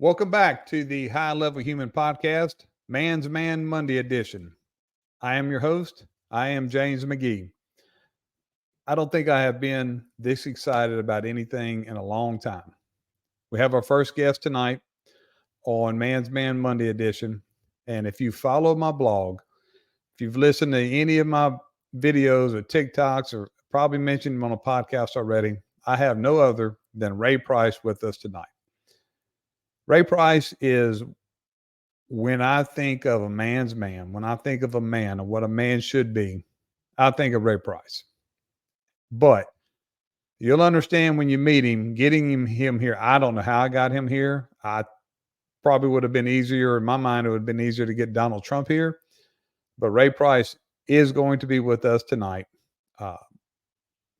Welcome back to the High Level Human Podcast, Man's Man Monday edition. I am your host. I am James McGee. I don't think I have been this excited about anything in a long time. We have our first guest tonight on Man's Man Monday edition. And if you follow my blog, if you've listened to any of my videos or TikToks or probably mentioned them on a podcast already, I have no other than Ray Price with us tonight. Ray Price is, when I think of a man's man, when I think of a man and what a man should be, I think of Ray Price. But you'll understand when you meet him, getting him here. I don't know how I got him here. I probably would have been easier, in my mind, it would have been easier to get Donald Trump here. But Ray Price is going to be with us tonight.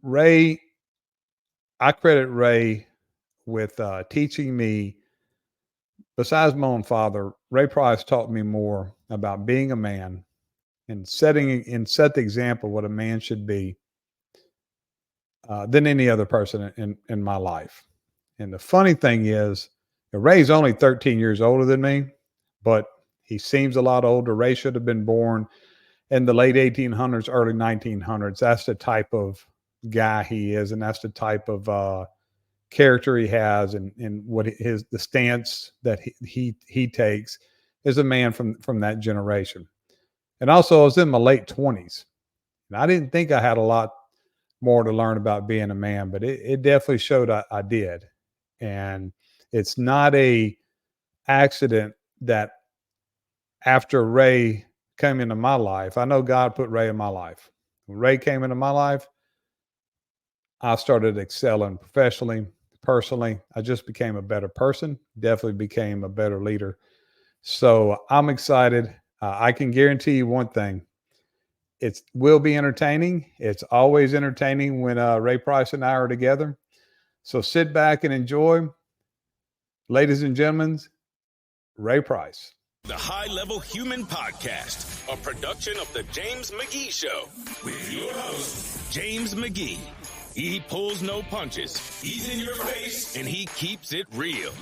Ray, I credit Ray with teaching me. Besides my own father, Ray Price taught me more about being a man and set the example what a man should be than any other person in my life. And the funny thing is, Ray's only 13 years older than me, but he seems a lot older. Ray should have been born in the late 1800s, early 1900s. That's the type of guy he is, and that's the type of character he has, and what the stance that he takes is a man from that generation. And also, I was in my late 20s, and I didn't think I had a lot more to learn about being a man, but it definitely showed I did. And it's not a accident that after Ray came into my life, I know God put Ray in my life. When Ray came into my life, I started excelling professionally, personally. I just became a better person, definitely became a better leader. So I'm excited. I can guarantee you one thing. It will be entertaining. It's always entertaining when Ray Price and I are together. So sit back and enjoy. Ladies and gentlemen, Ray Price. The High Level Human Podcast, a production of The James McGee Show. With your host, James McGee. He pulls no punches. He's in your face, and he keeps it real.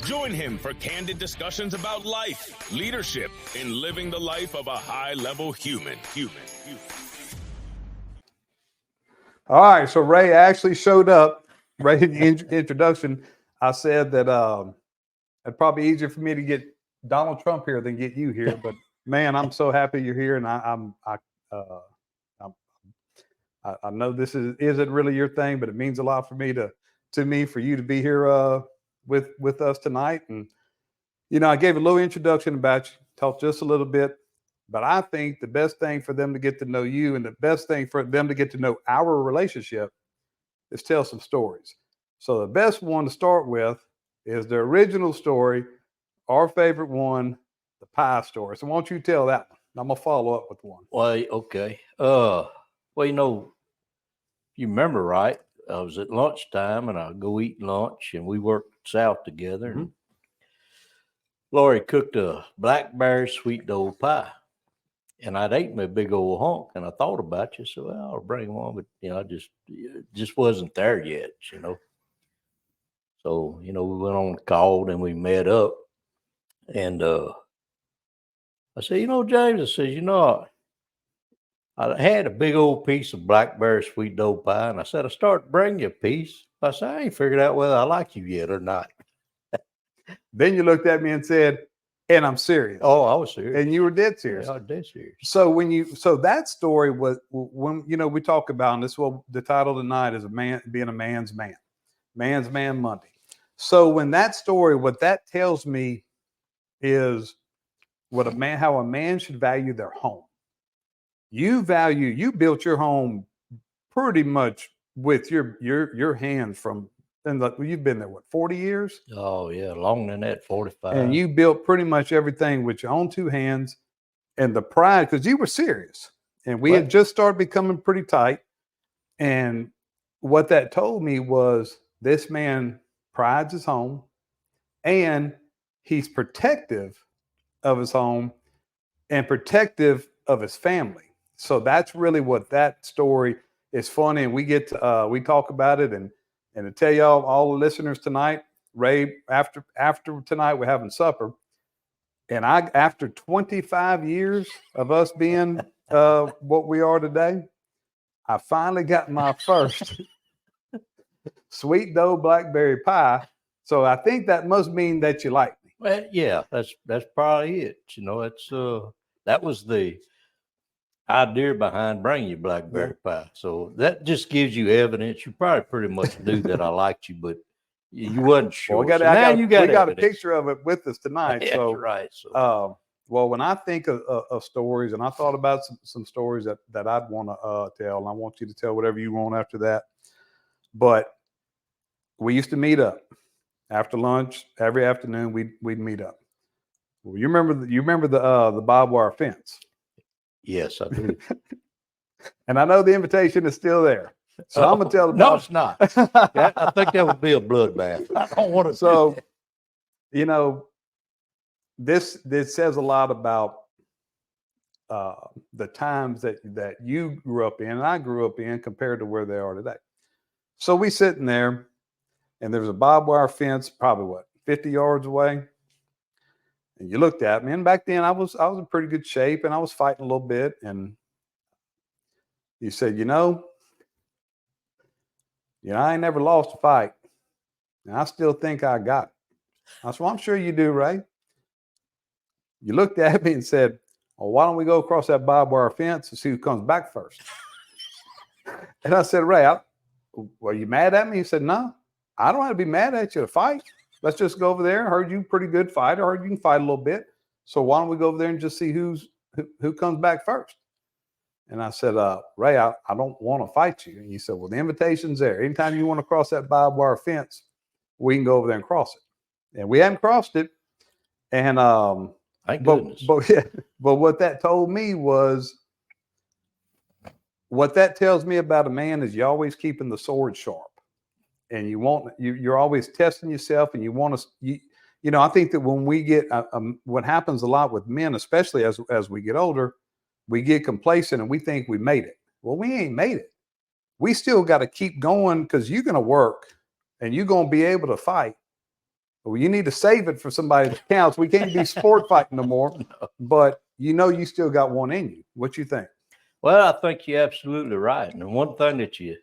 Join him for candid discussions about life, leadership, and living the life of a high-level human. All right, so Ray actually showed up. Ray, in the introduction, I said that it'd probably be easier for me to get Donald Trump here than get you here. But man, I'm so happy you're here, and I know this isn't really your thing, but it means a lot for me for you to be here with us tonight. And I gave a little introduction about you, talked just a little bit, but I think the best thing for them to get to know you and the best thing for them to get to know our relationship is tell some stories. So the best one to start with is the original story, our favorite one, the pie story. So why don't you tell that one? I'm gonna follow up with one. Well, okay. You remember, right? I was at lunchtime and I'd go eat lunch and we worked south together. Mm-hmm. And Lori cooked a blackberry sweet dough pie. And I'd ate my big old hunk and I thought about you. So I'll bring one, but I just wasn't there yet, So, we went on the call and we met up. And I said, James, I said, I had a big old piece of blackberry sweet dough pie, and I said, I started bringing you a piece. I said, I ain't figured out whether I like you yet or not. Then you looked at me and said, and I'm serious. Oh, I was serious. And you were dead serious. Yeah, I was dead serious. So that story was when, we talk about, and this is what the title tonight is, being a man's man. Man's Man Monday. So when that story, what that tells me is how a man should value their home. You built your home pretty much with your hands you've been there, 40 years? Oh, yeah, longer than that, 45. And you built pretty much everything with your own two hands, and the pride, because you were serious. And we had just started becoming pretty tight. And what that told me was this man prides his home, and he's protective of his home and protective of his family. So that's really what that story is funny. And we get to, we talk about it and to tell y'all, all the listeners tonight, Ray, after tonight, we're having supper. And after 25 years of us being what we are today, I finally got my first sweet dough blackberry pie. So I think that must mean that you like me. Well, yeah, that's probably it. It's that was the idea behind bringing you blackberry pie. So that just gives you evidence. You probably pretty much knew that I liked you, but you wasn't sure. Well, we got a picture of it with us tonight. That's so right. So well, when I think of stories, and I thought about some stories that I'd want to tell, and I want you to tell whatever you want after that. But we used to meet up after lunch every afternoon. We'd meet up. Well, you remember the barbed wire fence? Yes, I do. And I know the invitation is still there. So I'm gonna tell the no, it's not. I think that would be a bloodbath. I don't want to. So, this says a lot about the times that you grew up in and I grew up in compared to where they are today. So we sitting there, and there's a barbed wire fence, probably 50 yards away. And you looked at me, and back then I was in pretty good shape, and I was fighting a little bit. And you said, I ain't never lost a fight, and I still think I got it. I said, well, I'm sure you do, Ray. You looked at me and said, well, why don't we go across that barbed wire fence and see who comes back first? And I said, Ray, were you mad at me? He said, no, I don't have to be mad at you to fight. Let's just go over there. I heard you pretty good fighter. I heard you can fight a little bit. So why don't we go over there and just see who comes back first? And I said, Ray, I don't want to fight you. And he said, well, the invitation's there. Anytime you want to cross that barbed wire fence, we can go over there and cross it. And we hadn't crossed it. And thank goodness. But what that told me was, what that tells me about a man is you're always keeping the sword sharp, and you're always testing yourself, and you want to. I think that when we get what happens a lot with men, especially as we get older, we get complacent and we think we made it. Well, we ain't made it. We still got to keep going, because you're going to work and you're going to be able to fight. Well, you need to save it for somebody that counts. We can't be sport fighting no more, but you still got one in you. What you think? Well, I think you're absolutely right. And one thing that you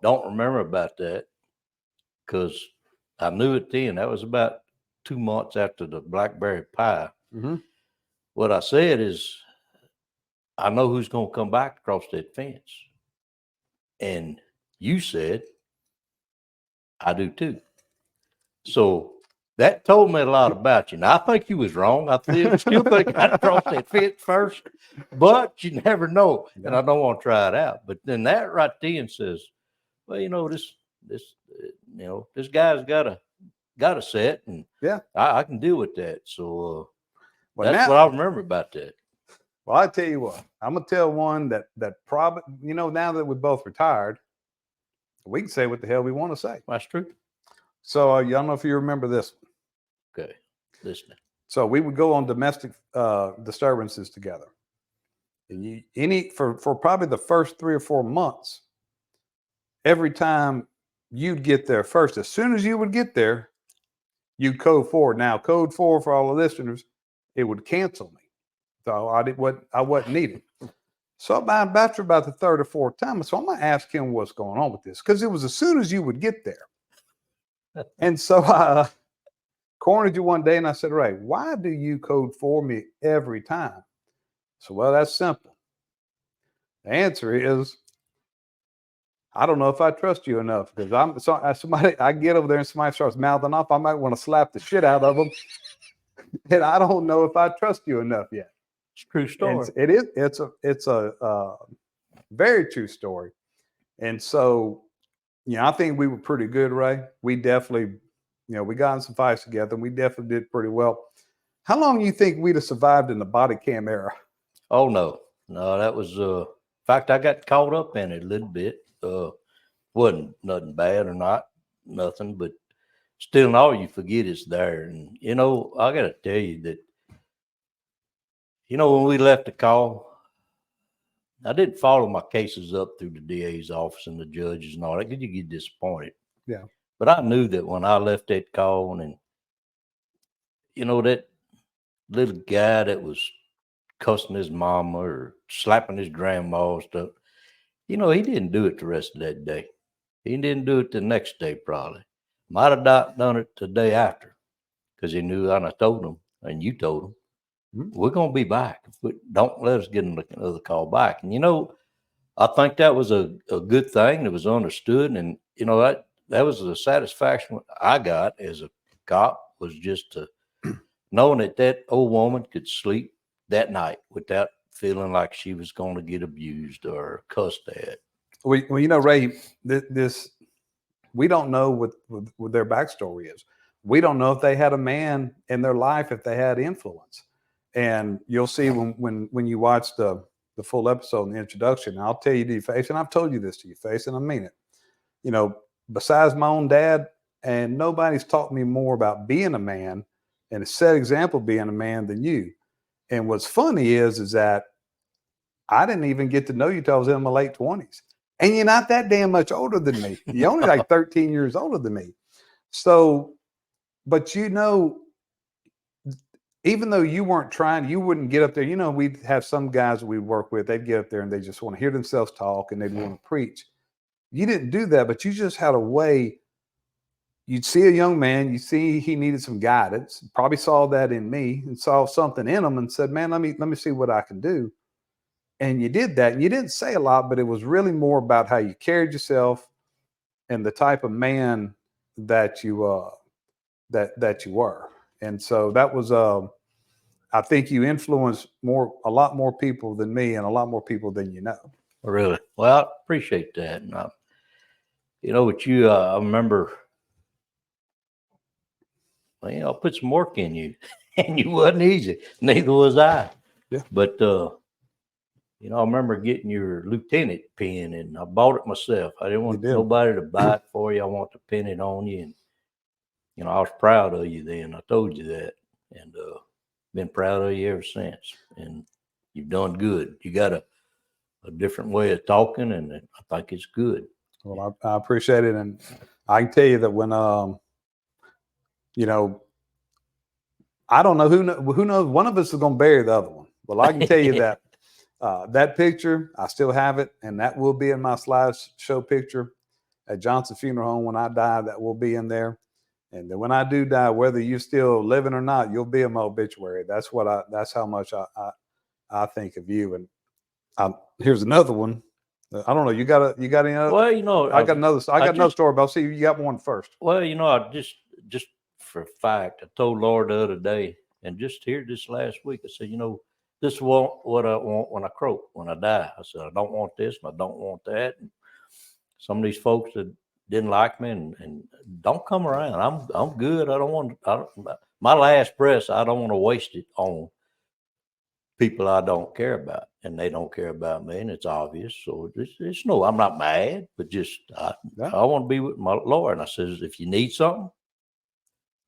don't remember about that, because I knew it then, that was about 2 months after the blackberry pie. Mm-hmm. What I said is, I know who's going to come back across that fence. And you said, I do too. So that told me a lot about you. Now, I think you was wrong. I still think I'd cross that fence first, but you never know. And I don't want to try it out. But then that right then says, well, this guy's got a set, and I can deal with that. So that's what I remember about that. Well, I tell you what, I'm gonna tell one that probably, now that we're both retired, we can say what the hell we want to say. That's true. So I don't know if you remember this one. Okay, listening. So we would go on domestic disturbances together, and for probably the first 3 or 4 months, every time you'd get there first, as soon as you would get there, you'd code 4. Now, code 4 for all the listeners, it would cancel me. So I wasn't needed. So after about the 3rd or 4th time, so I'm going to ask him what's going on with this, because it was as soon as you would get there. And so I cornered you one day, and I said, Ray, why do you code 4 me every time? So, well, that's simple. The answer is, I don't know if I trust you enough, because I get over there and somebody starts mouthing off, I might want to slap the shit out of them. And I don't know if I trust you enough yet. It's a true story. It's a very true story. And so, I think we were pretty good, Ray. We definitely, we got in some fights together, and we definitely did pretty well. How long do you think we'd have survived in the body cam era? Oh, no, that was, in fact, I got caught up in it a little bit. Wasn't nothing bad or nothing, but still and all, you forget it's there. And, I got to tell you that, when we left the call, I didn't follow my cases up through the DA's office and the judges and all that, because you get disappointed. Yeah. But I knew that when I left that call, and that little guy that was cussing his mama or slapping his grandma and stuff, he didn't do it the rest of that day. He didn't do it the next day, probably. Might have not done it the day after, because he knew, and I told him, and you told him, we're going to be back. But don't let us get another call back. And, I think that was a good thing that was understood. And, that was the satisfaction I got as a cop, was just to knowing that old woman could sleep that night without feeling like she was going to get abused or cussed at. Well, Ray, this we don't know what their backstory is. We don't know if they had a man in their life, if they had influence. And you'll see when you watch the full episode in the introduction, I'll tell you to your face, and I've told you this to your face, and I mean it. Besides my own dad, and nobody's taught me more about being a man and a set example of being a man than you. And what's funny is that I didn't even get to know you till I was in my late 20s. And you're not that damn much older than me. You're only like 13 years older than me. So, but even though you weren't trying, you wouldn't get up there. We'd have some guys we work with, they'd get up there and they just want to hear themselves talk and they'd want to preach. You didn't do that, but you just had a way. You'd see a young man, you see he needed some guidance, probably saw that in me and saw something in him and said, man, let me see what I can do. And you did that. And you didn't say a lot, but it was really more about how you carried yourself and the type of man that you that you were. And so that was I think you influenced a lot more people than me and a lot more people than you know. Really? Well, I appreciate that. And with you, I remember, I put some work in you, and you wasn't easy. Neither was I. Yeah. But I remember getting your lieutenant pin, and I bought it myself. I didn't want nobody to buy it for you. I want to pin it on you, and I was proud of you then. I told you that, and been proud of you ever since. And you've done good. You got a different way of talking, and I think it's good. Well, I appreciate it, and I can tell you that when I don't know who knows. One of us is going to bury the other one. Well, I can tell you that that picture, I still have it, and that will be in my slideshow picture at Johnson Funeral Home when I die. That will be in there. And then when I do die, whether you're still living or not, you'll be in my obituary. That's how much I think of you. And here's another one. I don't know. You got any other? Well, I got another story, but I'll see you got one first. Well, I just for a fact, I told Laura the other day, and just here this last week, I said, this is what I want when I croak, when I die. I said, I don't want this and I don't want that. And some of these folks that didn't like me and don't come around. I'm good. My last breath, I don't want to waste it on people I don't care about, and they don't care about me, and it's obvious. So it's no, I'm not mad, but just I want to be with my Lord. And I says, if you need something,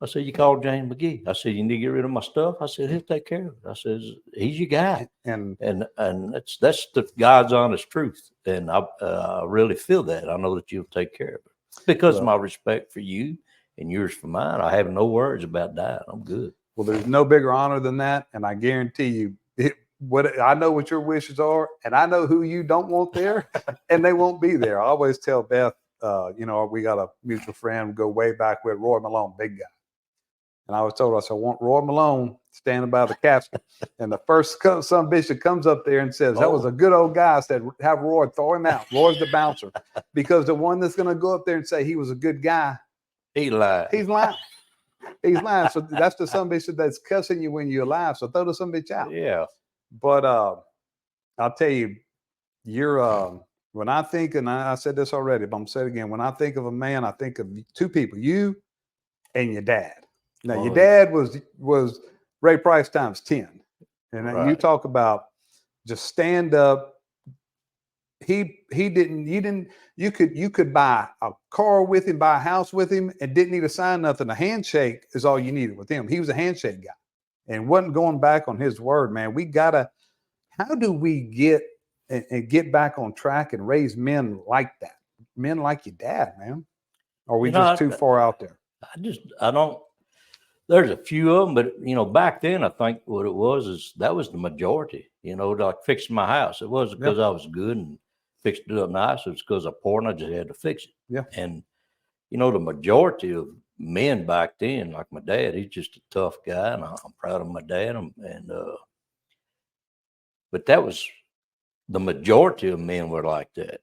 I said, you call James McGee. I said, you need to get rid of my stuff. I said, he'll take care of it. I says, he's your guy. And that's the God's honest truth. And I really feel that. I know that you'll take care of it because of my respect for you and yours for mine. I have no worries about that. I'm good. Well, there's no bigger honor than that. And I guarantee you, I know what your wishes are, and I know who you don't want there, and they won't be there. I always tell Beth, we got a mutual friend, go way back with Roy Malone, big guy. And I was told, I said, I want Roy Malone standing by the casket. And the first some bishop comes up there and says, that was a good old guy. I said, have Roy throw him out. Roy's the bouncer. Because the one that's going to go up there and say he was a good guy, he lied. He's lying. He's lying. So that's the some bishop that's cussing you when you're alive. So throw the some bitch out. Yeah. But I'll tell you, you're when I think, and I said this already, but I'm going to say it again. When I think of a man, I think of two people, you and your dad. Now, your dad was Ray Price times 10. And you talk about just stand up. You could buy a car with him, buy a house with him, and didn't need to sign nothing. A handshake is all you needed with him. He was a handshake guy and wasn't going back on his word, man. How do we get back on track and raise men like that? Men like your dad, man. Or are we You know, just too far out there? I don't, there's a few of them, but back then I think what it was is that was the majority, like fixing my house. It wasn't because I was good and fixed it up nice. It was because I'm poor and I just had to fix it. Yeah. And, the majority of men back then, like my dad, he's just a tough guy and I'm proud of my dad. But that was the majority of men were like that.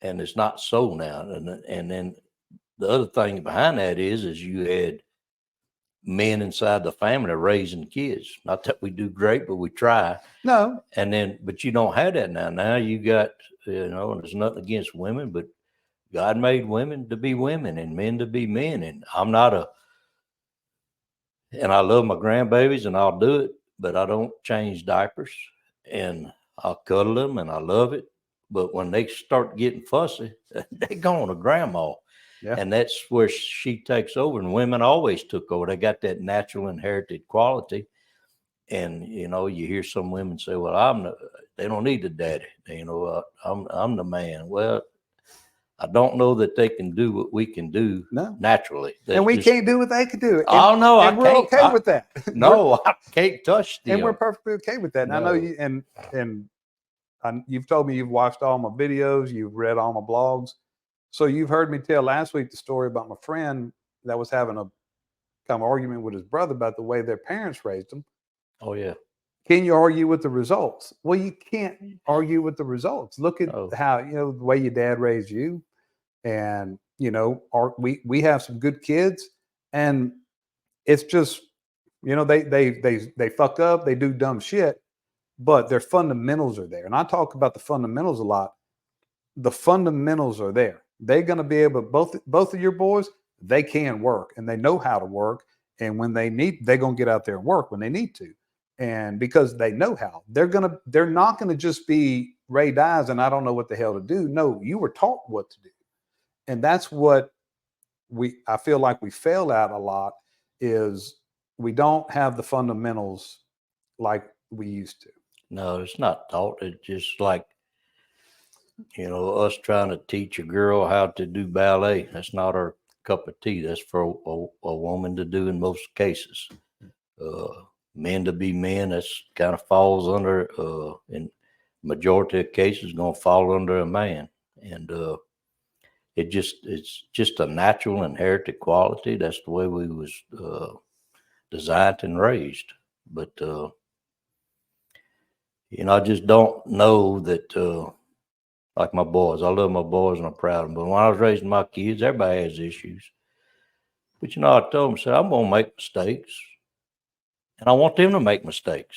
And it's not so now. And then the other thing behind that is you had men inside the family raising kids. Not that we do great, but we try. No. But you don't have that now. Now you got, and there's nothing against women, but God made women to be women and men to be men. And and I love my grandbabies and I'll do it, but I don't change diapers and I'll cuddle them and I love it. But when they start getting fussy, they go on to grandma. Yeah. And that's where she takes over. And women always took over. They got that natural inherited quality. And, you hear some women say, well, they don't need a daddy. I'm the man. Well, I don't know that they can do what we can do naturally. And we can't do what they can do. No, and we're okay with that. No, I can't touch them. And we're perfectly okay with that. And I know you, and you've told me you've watched all my videos, you've read all my blogs. So you've heard me tell last week the story about my friend that was having a kind of argument with his brother about the way their parents raised him. Oh, yeah. Can you argue with the results? Well, you can't argue with the results. Look at how, the way your dad raised you. And, we have some good kids. And it's just, they fuck up, they do dumb shit, but their fundamentals are there. And I talk about the fundamentals a lot. The fundamentals are there. They're going to be able, both of your boys, they can work and they know how to work. And when they need, they're going to get out there and work when they need to. And because they know how, they're not going to just be Ray Dies and I don't know what the hell to do. No, you were taught what to do. And that's what I feel like we fail at a lot, is we don't have the fundamentals like we used to. No, it's not taught. It's just like, us trying to teach a girl how to do ballet. That's not her cup of tea. That's for a woman to do in most cases. Men to be men, that's kind of falls under, in majority of cases, going to fall under a man. And it's just a natural inherited quality. That's the way we was designed and raised. But, I just don't know that, like my boys, I love my boys and I'm proud of them. But when I was raising my kids, everybody has issues. But, I told them, I said, I'm going to make mistakes. And I want them to make mistakes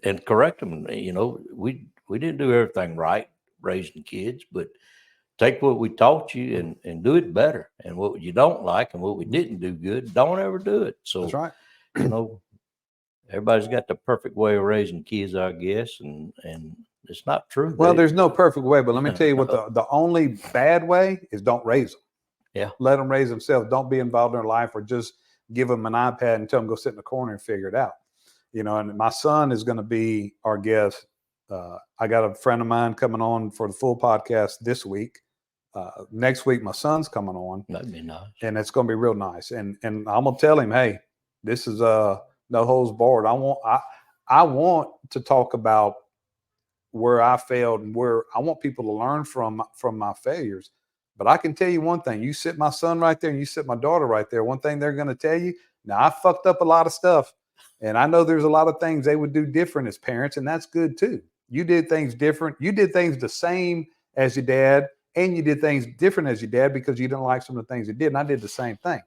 and correct them. We didn't do everything right raising kids, but take what we taught you and do it better. And what you don't like and what we didn't do good, don't ever do it. So, that's right. Everybody's got the perfect way of raising kids, I guess. And it's not true. Well, there's no perfect way, but let me tell you what the only bad way is don't raise them. Yeah. Let them raise themselves. Don't be involved in their life, or just give them an iPad and tell them go sit in the corner and figure it out. And my son is going to be our guest. I got a friend of mine coming on for the full podcast this week. Next week, my son's coming on. That'd be nice. And it's going to be real nice. And I'm going to tell him, hey, this is no holds barred. I want to talk about where I failed and where I want people to learn from my failures. But I can tell you one thing: you sit my son right there and you sit my daughter right there. One thing they're going to tell you, now I fucked up a lot of stuff, and I know there's a lot of things they would do different as parents, and that's good too. You did things different. You did things the same as your dad, and you did things different as your dad because you didn't like some of the things he did, and I did the same thing.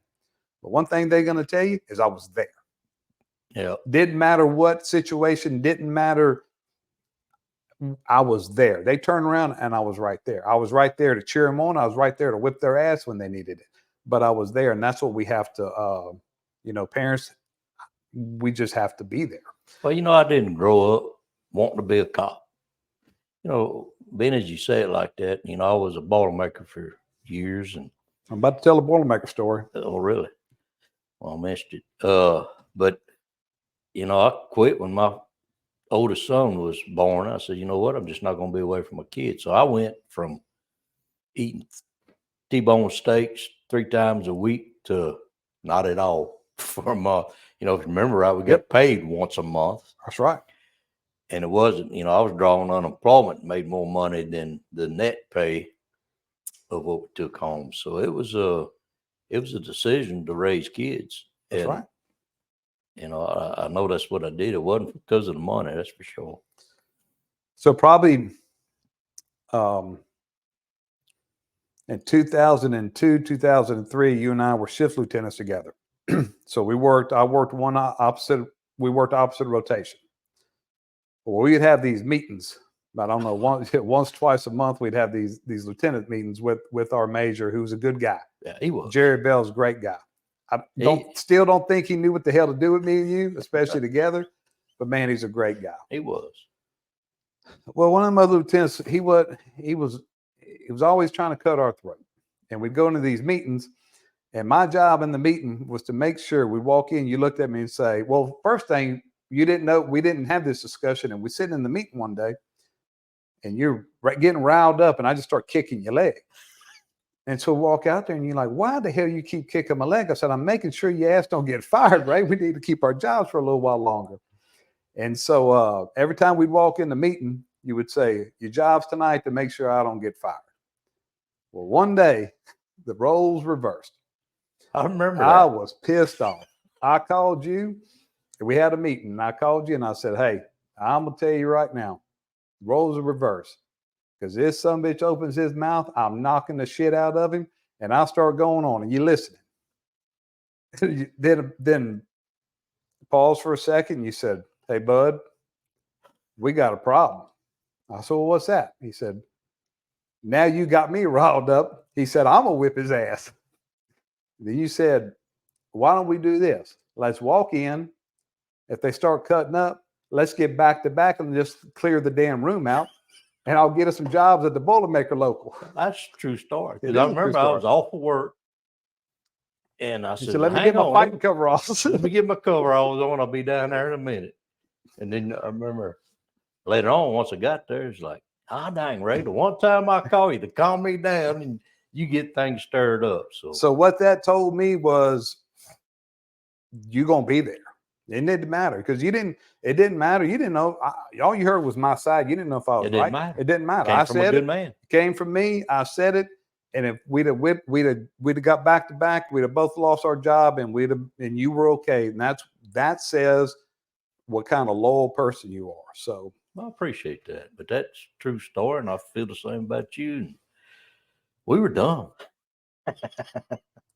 But one thing they're going to tell you is I was there. Yeah. Didn't matter what situation, didn't matter. I was there. They turned around and I was right there. I was right there to cheer them on. I was right there to whip their ass when they needed it. But I was there, and that's what we have to, parents, we just have to be there. Well, I didn't grow up wanting to be a cop. Being as you say it like that, I was a Boilermaker for years. And I'm about to tell a Boilermaker story. Oh, really? Well, I missed it. But, I quit when my oldest son was born. I said, you know what? I'm just not going to be away from my kids. So I went from eating T-bone steaks 3 times a week to not at all for a month. You know, if you remember right, we got paid once a month. That's right. And it wasn't, you know, I was drawing unemployment, made more money than the net pay of what we took home. So it was a decision to raise kids. That's and, right. You know, I know that's what I did. It wasn't because of the money, that's for sure. So probably in 2002, 2003, you and I were shift lieutenants together. So I worked opposite rotation. Well, we'd have these meetings. I don't know, once, twice a month, we'd have these lieutenant meetings with our major, who was a good guy. Yeah, he was. Jerry Bell's a great guy. I still don't think he knew what the hell to do with me and you, especially together. But man, he's a great guy. He was. Well, one of my lieutenants, he was always trying to cut our throat. And we'd go into these meetings, and my job in the meeting was to make sure we walk in, you looked at me and say, well, first thing, you didn't know, we didn't have this discussion, and we're sitting in the meeting one day, and you're getting riled up, and I just start kicking your leg. And so walk out there, and you're like, why the hell you keep kicking my leg? I said, I'm making sure your ass don't get fired, right? We need to keep our jobs for a little while longer. And so every time we'd walk in the meeting, you would say, your job's tonight to make sure I don't get fired. Well, one day, the roles reversed. I remember that. I was pissed off. I called you, and we had a meeting, and I called you, and I said, hey, I'm going to tell you right now, roles are reversed. Because this sumbitch opens his mouth, I'm knocking the shit out of him, and I start going on, and you listening. Then pause for a second, and you said, hey, bud, we got a problem. I said, well, what's that? He said, now you got me riled up. He said, I'm going to whip his ass. Then you said, why don't we do this? Let's walk in. If they start cutting up, let's get back to back and just clear the damn room out. And I'll get us some jobs at the Boilermaker local. That's a true story. Because I remember I was off of work, and I said, let me get my fighting coveralls. Let me get my coveralls on. I'll be down there in a minute. And then I remember later on, once I got there, it's like, dang, Ray, the one time I call you to calm me down, and you get things stirred up. So what that told me was, you're going to be there. It didn't matter because it didn't matter. You didn't know. All you heard was my side. You didn't know if I was it didn't right. Matter. It didn't matter. Came I from said a good it. Man. It came from me. I said it. And if we'd have got back to back, we'd have both lost our job, and and you were okay. And that says what kind of loyal person you are. So I appreciate that. But that's a true story, and I feel the same about you. And we were dumb.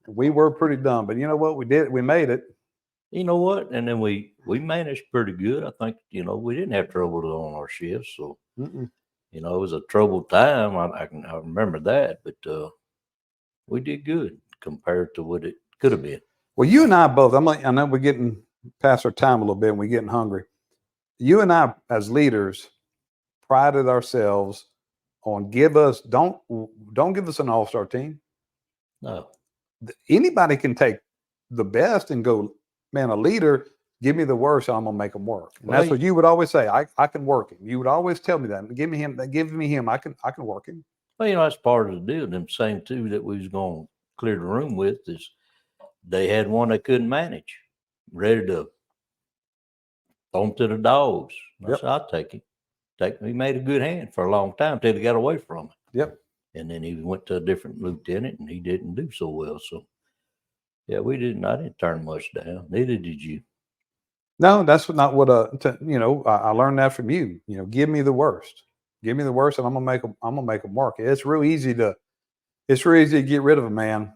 We were pretty dumb, but you know what? We did. We made it. You know what? And then we managed pretty good. I think, you know, we didn't have trouble on our shifts. So, you know, it was a troubled time. I remember that, but we did good compared to what it could have been. Well, you and I both, I know we're getting past our time a little bit and we're getting hungry. You and I, as leaders, prided ourselves on don't give us an all-star team. No. Anybody can take the best and go, man, a leader, give me the worst, I'm going to make them work. And that's what you would always say. I can work him. You would always tell me that. Give me him. I can work him. Well, you know, that's part of the deal. Them same two that we was going to clear the room with is they had one they couldn't manage, ready to throw him to the dogs. I said, I'll take him. He made a good hand for a long time till he got away from it. Yep. And then he went to a different lieutenant, and he didn't do so well. So, yeah, I didn't turn much down. Neither did you. No, that's not what I learned that from you. You know, give me the worst. Give me the worst, and I'm gonna make them work. It's real easy to get rid of a man.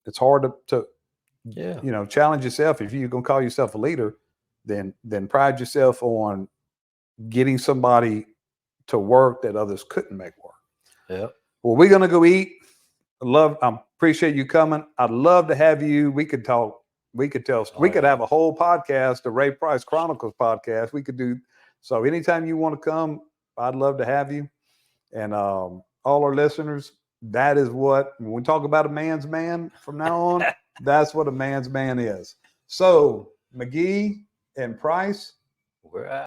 It's hard to challenge yourself. If you're gonna call yourself a leader, then pride yourself on getting somebody to work that others couldn't make work. Yeah. Well, we're gonna go eat. I appreciate you coming. I'd love to have you. We could talk. We could have a whole podcast, the Ray Price Chronicles podcast. We could do so. Anytime you want to come, I'd love to have you. And all our listeners, that is what, when we talk about a man's man from now on, that's what a man's man is. So McGee and Price, we're out.